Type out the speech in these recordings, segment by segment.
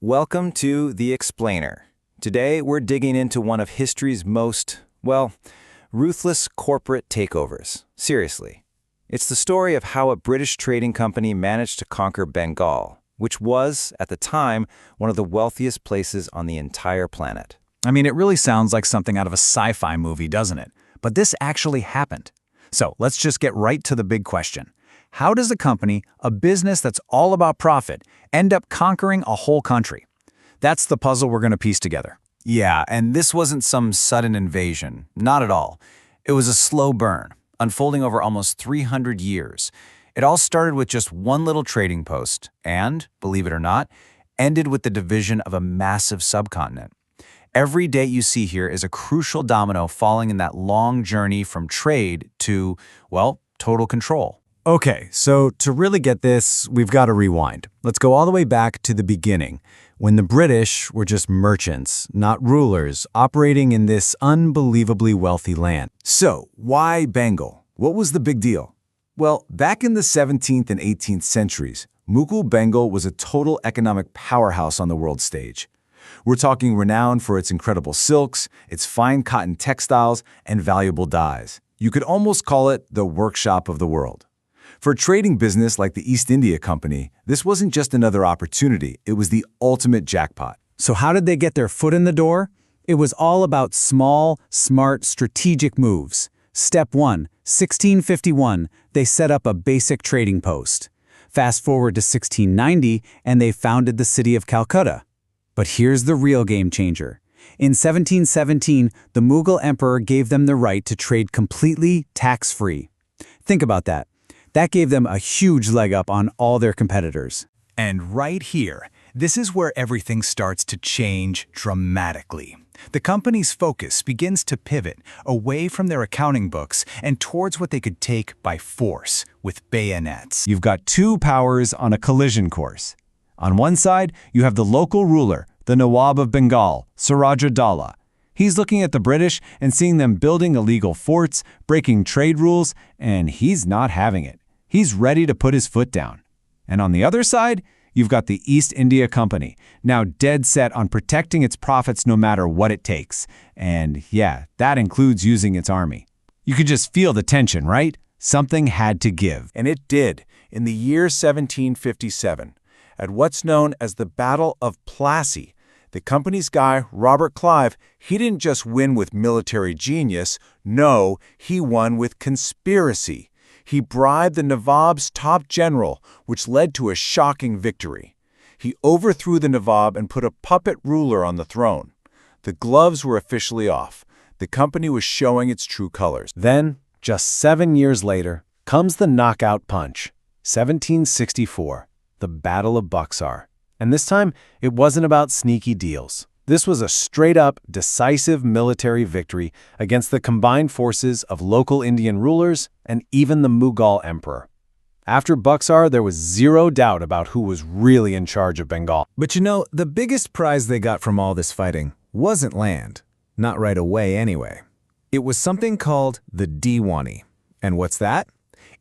Welcome to The Explainer. Today, we're digging into one of history's most, ruthless corporate takeovers. Seriously. It's the story of how a British trading company managed to conquer Bengal, which was, at the time, one of the wealthiest places on the entire planet. I mean, it really sounds like something out of a sci-fi movie, doesn't it? But this actually happened. So let's just get right to the big question. How does a company, a business that's all about profit, end up conquering a whole country? That's the puzzle we're going to piece together. Yeah, and this wasn't some sudden invasion. Not at all. It was a slow burn, unfolding over almost 300 years. It all started with just one little trading post and, believe it or not, ended with the division of a massive subcontinent. Every date you see here is a crucial domino falling in that long journey from trade to, total control. Okay, so to really get this, we've got to rewind. Let's go all the way back to the beginning, when the British were just merchants, not rulers, operating in this unbelievably wealthy land. So, why Bengal? What was the big deal? Well, back in the 17th and 18th centuries, Mughal Bengal was a total economic powerhouse on the world stage. We're talking renowned for its incredible silks, its fine cotton textiles, and valuable dyes. You could almost call it the workshop of the world. For a trading business like the East India Company, this wasn't just another opportunity, it was the ultimate jackpot. So how did they get their foot in the door? It was all about small, smart, strategic moves. Step 1, 1651, they set up a basic trading post. Fast forward to 1690, and they founded the city of Calcutta. But here's the real game changer. In 1717, the Mughal emperor gave them the right to trade completely tax-free. Think about that. That gave them a huge leg up on all their competitors. And right here, this is where everything starts to change dramatically. The company's focus begins to pivot away from their accounting books and towards what they could take by force with bayonets. You've got two powers on a collision course. On one side, you have the local ruler, the Nawab of Bengal, Siraj-ud-Daulah. He's looking at the British and seeing them building illegal forts, breaking trade rules, and he's not having it. He's ready to put his foot down. And on the other side, you've got the East India Company, now dead set on protecting its profits no matter what it takes. And yeah, that includes using its army. You could just feel the tension, right? Something had to give. And it did, in the year 1757, at what's known as the Battle of Plassey. The company's guy, Robert Clive, he didn't just win with military genius. No, he won with conspiracy. He bribed the Nawab's top general, which led to a shocking victory. He overthrew the Nawab and put a puppet ruler on the throne. The gloves were officially off. The company was showing its true colors. Then, just 7 years later, comes the knockout punch. 1764, the Battle of Buxar. And this time, it wasn't about sneaky deals. This was a straight-up, decisive military victory against the combined forces of local Indian rulers and even the Mughal emperor. After Buxar, there was zero doubt about who was really in charge of Bengal. But you know, the biggest prize they got from all this fighting wasn't land. Not right away, anyway. It was something called the Diwani. And what's that?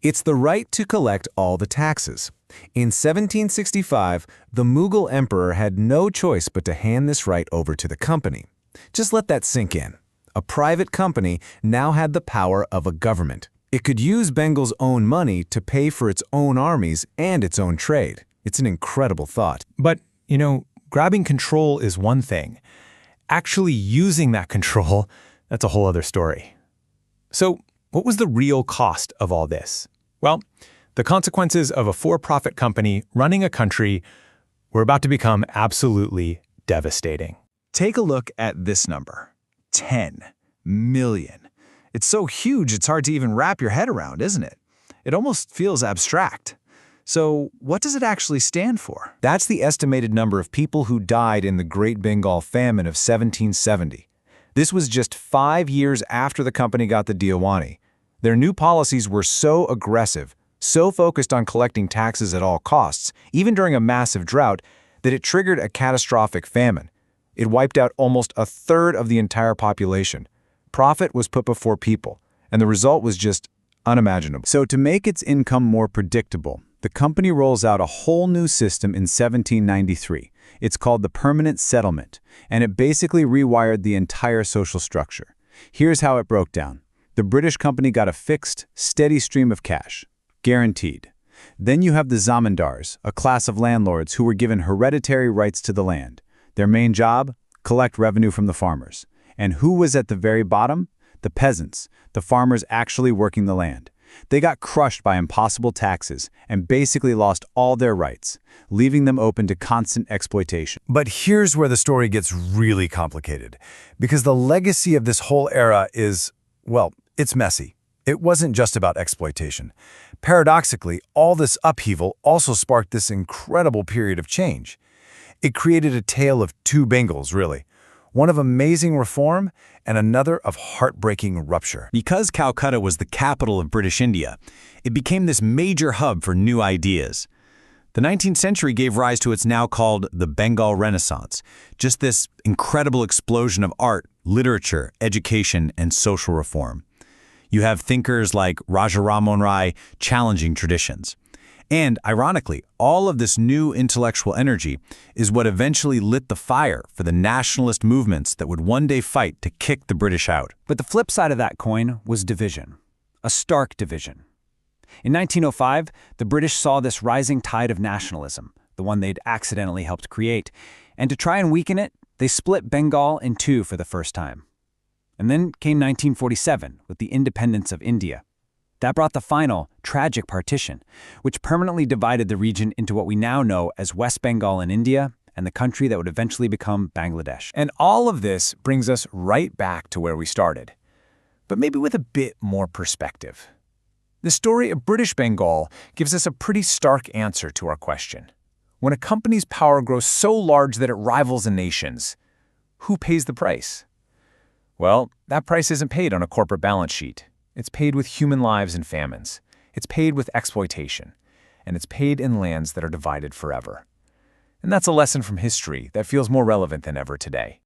It's the right to collect all the taxes. In 1765, the Mughal emperor had no choice but to hand this right over to the company. Just let that sink in. A private company now had the power of a government. It could use Bengal's own money to pay for its own armies and its own trade. It's an incredible thought. But, grabbing control is one thing. Actually using that control, that's a whole other story. So, what was the real cost of all this? Well, the consequences of a for-profit company running a country were about to become absolutely devastating. Take a look at this number, 10 million. It's so huge it's hard to even wrap your head around, isn't it? It almost feels abstract. So what does it actually stand for? That's the estimated number of people who died in the Great Bengal Famine of 1770. This was just 5 years after the company got the Diwani. Their new policies were so aggressive, so focused on collecting taxes at all costs, even during a massive drought, that it triggered a catastrophic famine. It wiped out almost a third of the entire population. Profit was put before people, and the result was just unimaginable. So to make its income more predictable, The company rolls out a whole new system in 1793. It's called the Permanent Settlement, and it basically rewired the entire social structure. Here's how it broke down. The British company got a fixed, steady stream of cash, guaranteed. Then you have the zamindars, a class of landlords who were given hereditary rights to the land. Their main job? Collect revenue from the farmers. And who was at the very bottom? The peasants, the farmers actually working the land. They got crushed by impossible taxes and basically lost all their rights, leaving them open to constant exploitation. But here's where the story gets really complicated, because the legacy of this whole era is, well, it's messy. It wasn't just about exploitation. Paradoxically, all this upheaval also sparked this incredible period of change. It created a tale of two Bengals, really. One of amazing reform and another of heartbreaking rupture. Because Calcutta was the capital of British India, it became this major hub for new ideas. The 19th century gave rise to what's now called the Bengal Renaissance, just this incredible explosion of art, literature, education, and social reform. You have thinkers like Raja Rammohn Rai challenging traditions. And, ironically, all of this new intellectual energy is what eventually lit the fire for the nationalist movements that would one day fight to kick the British out. But the flip side of that coin was division, a stark division. In 1905, the British saw this rising tide of nationalism, the one they'd accidentally helped create, and to try and weaken it, they split Bengal in two for the first time. And then came 1947 with the independence of India. That brought the final, tragic partition, which permanently divided the region into what we now know as West Bengal in India and the country that would eventually become Bangladesh. And all of this brings us right back to where we started, but maybe with a bit more perspective. The story of British Bengal gives us a pretty stark answer to our question. When a company's power grows so large that it rivals a nation's, who pays the price? Well, that price isn't paid on a corporate balance sheet. It's paid with human lives and famines. It's paid with exploitation. And it's paid in lands that are divided forever. And that's a lesson from history that feels more relevant than ever today.